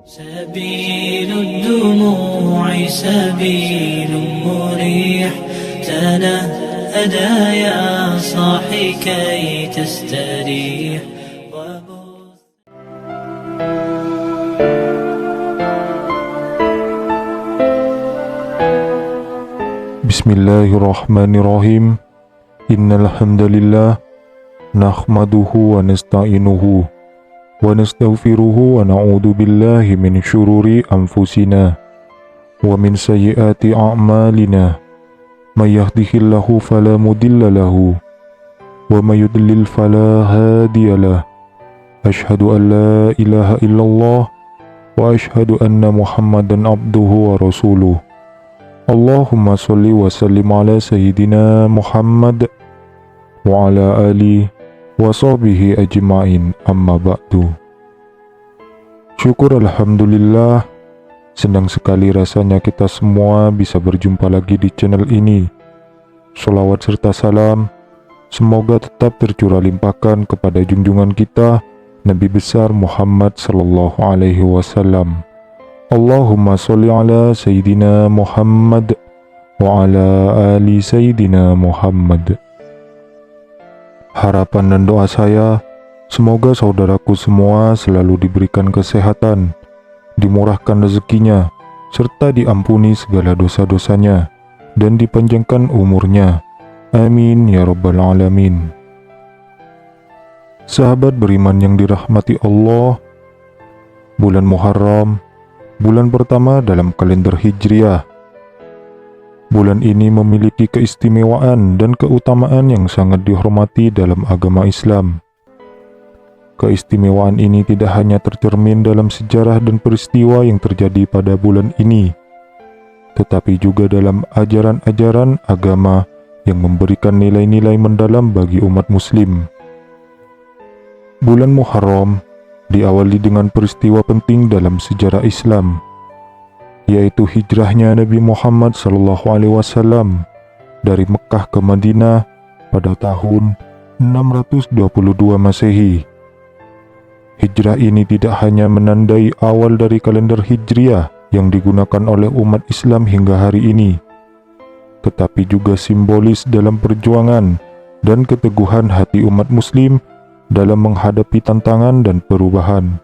سبيل الدموع سبيل مريح تنهدى يا صاحي كي تستريح Bismillahirrahmanirrahim. Innal hamdalillah nahmaduhu wa nasta'inuhu wa nastaghfiruhu wa na'udzu billahi min syururi anfusina wa min sayyiati a'malina. May yahdihillahu fala mudilla lahu wa may yudlil fala hadiyalah. Asyhadu an la ilaha illallah wa asyhadu anna Muhammadan abduhu wa rasuluh. Allahumma sholli wa sallim ala sayyidina Muhammad wa ala ali wa sahbihi ajma'in, amma ba'du. Syukur alhamdulillah, senang sekali rasanya kita semua bisa berjumpa lagi di channel ini. Sholawat serta salam semoga tetap tercurah limpahkan kepada junjungan kita Nabi besar Muhammad sallallahu alaihi wasallam. Allahumma sholli ala Sayyidina Muhammad wa ala ali Sayyidina Muhammad. Harapan dan doa saya, semoga saudaraku semua selalu diberikan kesehatan, dimurahkan rezekinya, serta diampuni segala dosa-dosanya, dan dipanjangkan umurnya. Amin ya rabbal alamin. Sahabat beriman yang dirahmati Allah, bulan Muharram, bulan pertama dalam kalender Hijriah. Bulan ini memiliki keistimewaan dan keutamaan yang sangat dihormati dalam agama Islam. Keistimewaan ini tidak hanya tercermin dalam sejarah dan peristiwa yang terjadi pada bulan ini, tetapi juga dalam ajaran-ajaran agama yang memberikan nilai-nilai mendalam bagi umat muslim. Bulan Muharram diawali dengan peristiwa penting dalam sejarah Islam, yaitu hijrahnya Nabi Muhammad SAW dari Mekah ke Madinah pada tahun 622 Masehi. Hijrah ini tidak hanya menandai awal dari kalender Hijriah yang digunakan oleh umat Islam hingga hari ini, tetapi juga simbolis dalam perjuangan dan keteguhan hati umat muslim dalam menghadapi tantangan dan perubahan.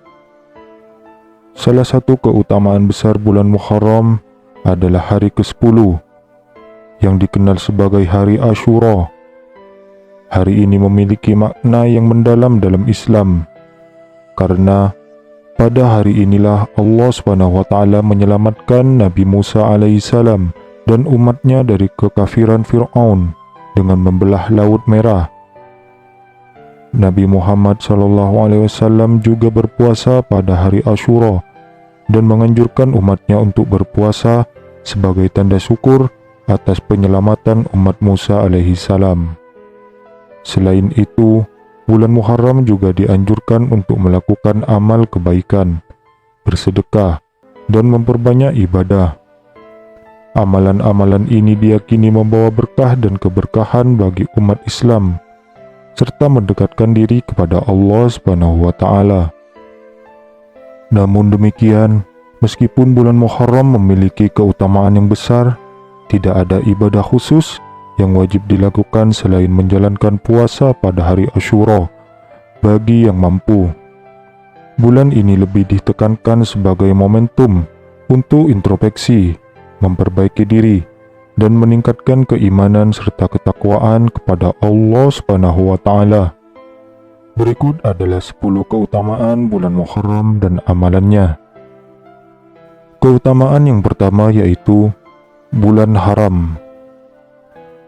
Salah satu keutamaan besar bulan Muharram adalah hari ke-10 yang dikenal sebagai hari Asyura. Hari ini memiliki makna yang mendalam dalam Islam, karena pada hari inilah Allah SWT menyelamatkan Nabi Musa alaihissalam dan umatnya dari kekafiran Fir'aun dengan membelah Laut Merah. Nabi Muhammad SAW juga berpuasa pada hari Asyura dan menganjurkan umatnya untuk berpuasa sebagai tanda syukur atas penyelamatan umat Musa alaihissalam. Selain itu, bulan Muharram juga dianjurkan untuk melakukan amal kebaikan, bersedekah, dan memperbanyak ibadah. Amalan-amalan ini diyakini membawa berkah dan keberkahan bagi umat Islam, serta mendekatkan diri kepada Allah SWT. Namun demikian, meskipun bulan Muharram memiliki keutamaan yang besar, tidak ada ibadah khusus yang wajib dilakukan selain menjalankan puasa pada hari Asyura bagi yang mampu. Bulan ini lebih ditekankan sebagai momentum untuk introspeksi, memperbaiki diri, dan meningkatkan keimanan serta ketakwaan kepada Allah SWT. Berikut adalah 10 keutamaan bulan Muharram dan amalannya. Keutamaan yang pertama yaitu bulan haram.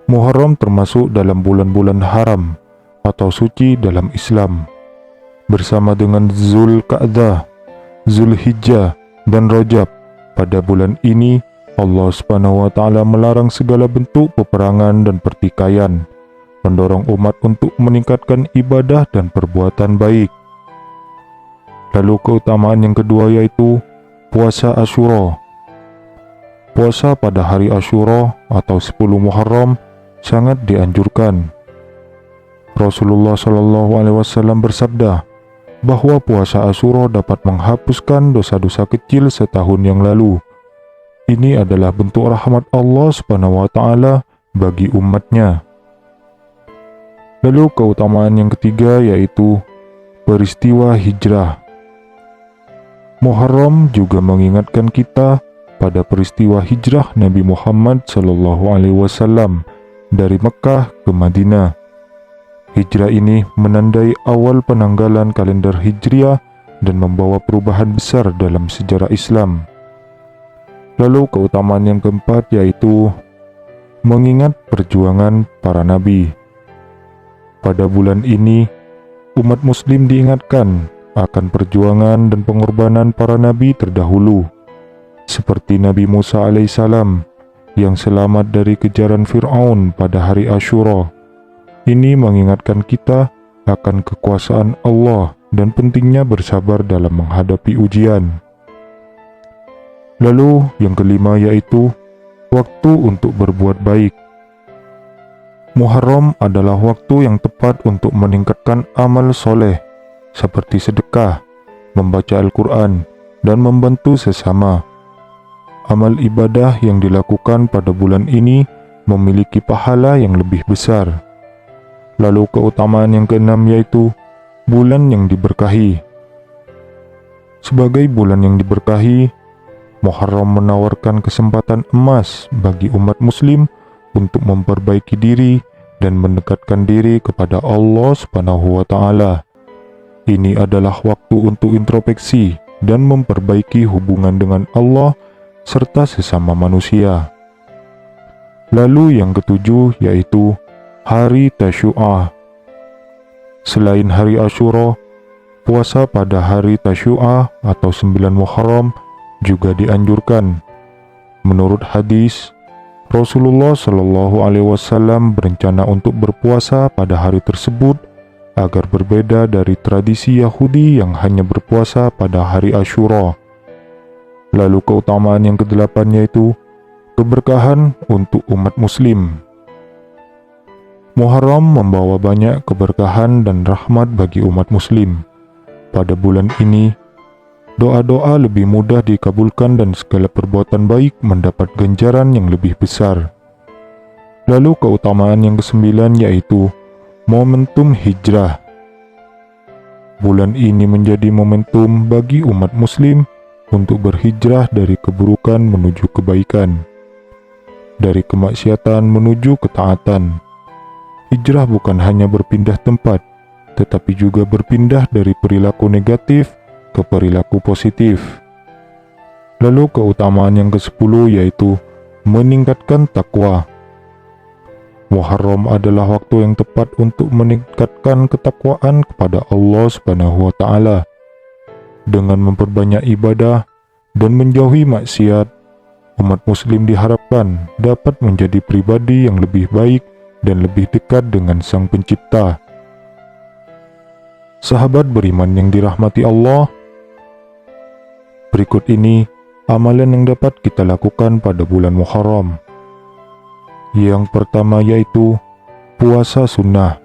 Muharram termasuk dalam bulan-bulan haram atau suci dalam Islam, bersama dengan Zulqa'dah, Zulhijjah, dan Rajab. Pada bulan ini Allah SWT melarang segala bentuk peperangan dan pertikaian, mendorong umat untuk meningkatkan ibadah dan perbuatan baik. Lalu keutamaan yang kedua yaitu puasa Asyura. Puasa pada hari Asyura atau 10 Muharram sangat dianjurkan. Rasulullah SAW bersabda, bahwa puasa Asyura dapat menghapuskan dosa-dosa kecil setahun yang lalu. Ini adalah bentuk rahmat Allah Subhanahu wa Ta'ala bagi umatnya. Lalu keutamaan yang ketiga yaitu peristiwa hijrah. Muharram juga mengingatkan kita pada peristiwa hijrah Nabi Muhammad SAW dari Mekkah ke Madinah. Hijrah ini menandai awal penanggalan kalender Hijriah dan membawa perubahan besar dalam sejarah Islam. Lalu keutamaan yang keempat yaitu mengingat perjuangan para nabi. Pada bulan ini, umat muslim diingatkan akan perjuangan dan pengorbanan para nabi terdahulu, seperti Nabi Musa alaihissalam yang selamat dari kejaran Fir'aun pada hari Asyura. Ini mengingatkan kita akan kekuasaan Allah dan pentingnya bersabar dalam menghadapi ujian. Lalu yang kelima yaitu waktu untuk berbuat baik. Muharram adalah waktu yang tepat untuk meningkatkan amal soleh seperti sedekah, membaca Al-Quran, dan membantu sesama. Amal ibadah yang dilakukan pada bulan ini memiliki pahala yang lebih besar. Lalu keutamaan yang keenam yaitu bulan yang diberkahi. Sebagai bulan yang diberkahi, Muharram menawarkan kesempatan emas bagi umat muslim untuk memperbaiki diri dan mendekatkan diri kepada Allah Subhanahu wa Ta'ala. Ini adalah waktu untuk introspeksi dan memperbaiki hubungan dengan Allah serta sesama manusia. Lalu yang ketujuh yaitu Hari Tasyu'ah. Selain hari Asyura, puasa pada hari Tasyu'ah atau 9 Muharram juga dianjurkan. Menurut hadis, Rasulullah SAW berencana untuk berpuasa pada hari tersebut agar berbeda dari tradisi Yahudi yang hanya berpuasa pada hari Asyura. Lalu keutamaan yang kedelapan yaitu keberkahan untuk umat muslim. Muharram membawa banyak keberkahan dan rahmat bagi umat muslim. Pada bulan ini, doa-doa lebih mudah dikabulkan dan segala perbuatan baik mendapat ganjaran yang lebih besar. Lalu keutamaan yang kesembilan yaitu momentum hijrah. Bulan ini menjadi momentum bagi umat muslim untuk berhijrah dari keburukan menuju kebaikan, dari kemaksiatan menuju ketaatan. Hijrah bukan hanya berpindah tempat, tetapi juga berpindah dari perilaku negatif ke perilaku positif. Lalu keutamaan yang ke-10 yaitu meningkatkan takwa. Muharram adalah waktu yang tepat untuk meningkatkan ketakwaan kepada Allah Subhanahu wa Ta'ala. Dengan memperbanyak ibadah dan menjauhi maksiat, umat muslim diharapkan dapat menjadi pribadi yang lebih baik dan lebih dekat dengan Sang Pencipta. Sahabat beriman yang dirahmati Allah, berikut ini amalan yang dapat kita lakukan pada bulan Muharram. Yang pertama yaitu puasa sunnah.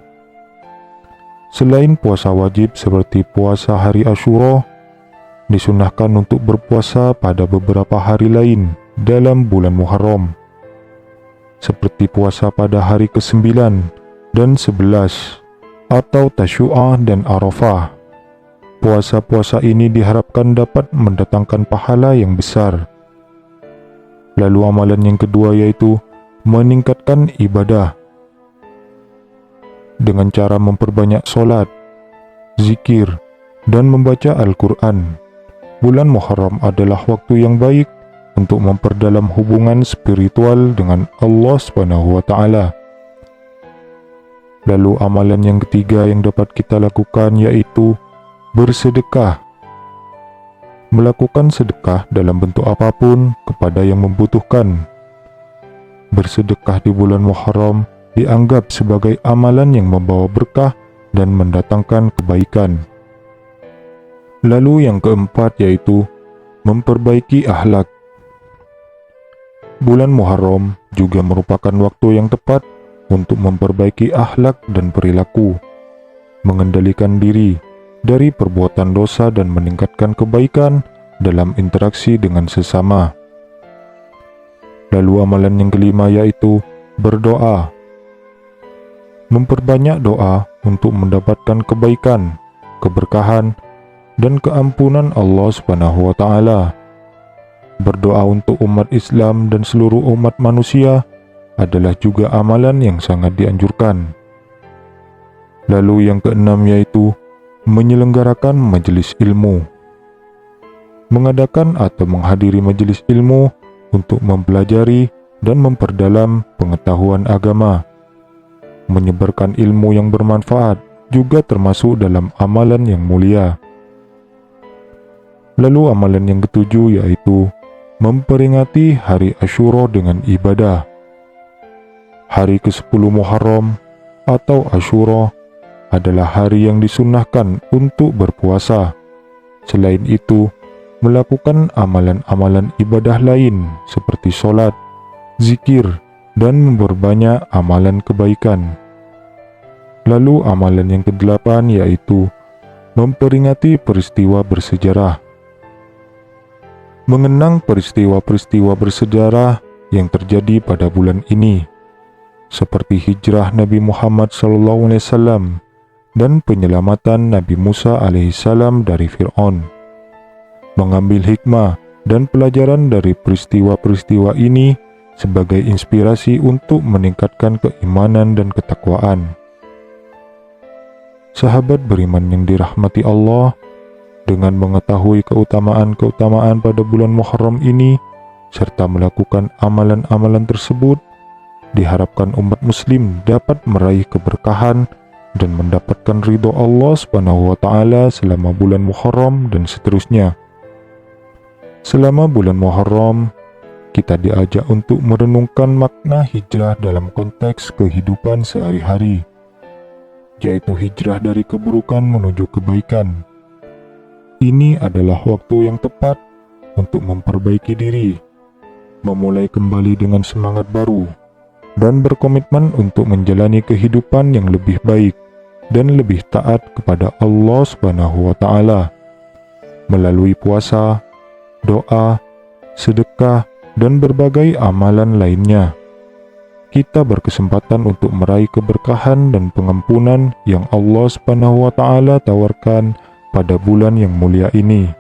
Selain puasa wajib seperti puasa hari Asyura, disunahkan untuk berpuasa pada beberapa hari lain dalam bulan Muharram, seperti puasa pada hari ke-9 dan 11 atau Tasyu'ah dan Arafah. Puasa-puasa ini diharapkan dapat mendatangkan pahala yang besar. Lalu amalan yang kedua yaitu meningkatkan ibadah dengan cara memperbanyak sholat, zikir, dan membaca Al-Quran. Bulan Muharram adalah waktu yang baik untuk memperdalam hubungan spiritual dengan Allah Subhanahu wa Ta'ala. Lalu amalan yang ketiga yang dapat kita lakukan yaitu bersedekah. Melakukan sedekah dalam bentuk apapun kepada yang membutuhkan. Bersedekah di bulan Muharram dianggap sebagai amalan yang membawa berkah dan mendatangkan kebaikan. Lalu yang keempat yaitu memperbaiki akhlak. Bulan Muharram juga merupakan waktu yang tepat untuk memperbaiki akhlak dan perilaku, mengendalikan diri, dari perbuatan dosa dan meningkatkan kebaikan dalam interaksi dengan sesama. Lalu amalan yang kelima yaitu berdoa. Memperbanyak doa untuk mendapatkan kebaikan, keberkahan, dan keampunan Allah Subhanahu wa Ta'ala. Berdoa untuk umat Islam dan seluruh umat manusia adalah juga amalan yang sangat dianjurkan. Lalu yang keenam yaitu menyelenggarakan majelis ilmu. Mengadakan atau menghadiri majelis ilmu untuk mempelajari dan memperdalam pengetahuan agama. Menyebarkan ilmu yang bermanfaat juga termasuk dalam amalan yang mulia. Lalu amalan yang ketujuh yaitu memperingati hari Asyura dengan ibadah. Hari ke-10 Muharram atau Asyura adalah hari yang disunnahkan untuk berpuasa. Selain itu, melakukan amalan-amalan ibadah lain seperti sholat, zikir, dan memperbanyak amalan kebaikan. Lalu amalan yang ke-8 yaitu memperingati peristiwa bersejarah. Mengenang peristiwa-peristiwa bersejarah yang terjadi pada bulan ini, seperti hijrah Nabi Muhammad SAW dan penyelamatan Nabi Musa alaihissalam dari Fir'aun. Mengambil hikmah dan pelajaran dari peristiwa-peristiwa ini sebagai inspirasi untuk meningkatkan keimanan dan ketakwaan. Sahabat beriman yang dirahmati Allah, dengan mengetahui keutamaan-keutamaan pada bulan Muharram ini, serta melakukan amalan-amalan tersebut, diharapkan umat muslim dapat meraih keberkahan dan mendapatkan ridho Allah Subhanahu wa Ta'ala selama bulan Muharram dan seterusnya. Selama bulan Muharram, kita diajak untuk merenungkan makna hijrah dalam konteks kehidupan sehari-hari, yaitu hijrah dari keburukan menuju kebaikan. Ini adalah waktu yang tepat untuk memperbaiki diri, memulai kembali dengan semangat baru, dan berkomitmen untuk menjalani kehidupan yang lebih baik dan lebih taat kepada Allah Subhanahu wa Ta'ala melalui puasa, doa, sedekah, dan berbagai amalan lainnya. Kita berkesempatan untuk meraih keberkahan dan pengampunan yang Allah Subhanahu wa Ta'ala tawarkan pada bulan yang mulia ini.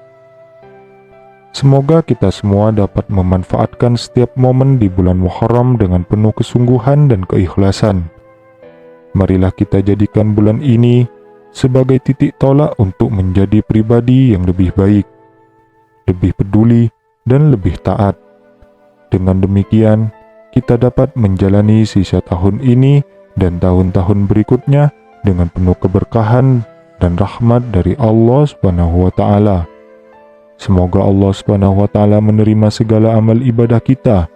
Semoga kita semua dapat memanfaatkan setiap momen di bulan Muharram dengan penuh kesungguhan dan keikhlasan. Marilah kita jadikan bulan ini sebagai titik tolak untuk menjadi pribadi yang lebih baik, lebih peduli, dan lebih taat. Dengan demikian, kita dapat menjalani sisa tahun ini dan tahun-tahun berikutnya dengan penuh keberkahan dan rahmat dari Allah Subhanahu wa Ta'ala. Semoga Allah Subhanahu wa Ta'ala menerima segala amal ibadah kita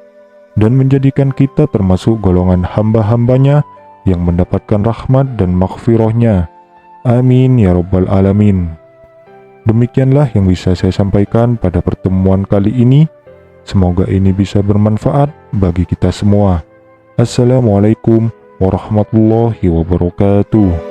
dan menjadikan kita termasuk golongan hamba-hambanya yang mendapatkan rahmat dan maghfirahnya. Amin ya rabbal alamin. Demikianlah yang bisa saya sampaikan pada pertemuan kali ini. Semoga ini bisa bermanfaat bagi kita semua. Assalamualaikum warahmatullahi wabarakatuh.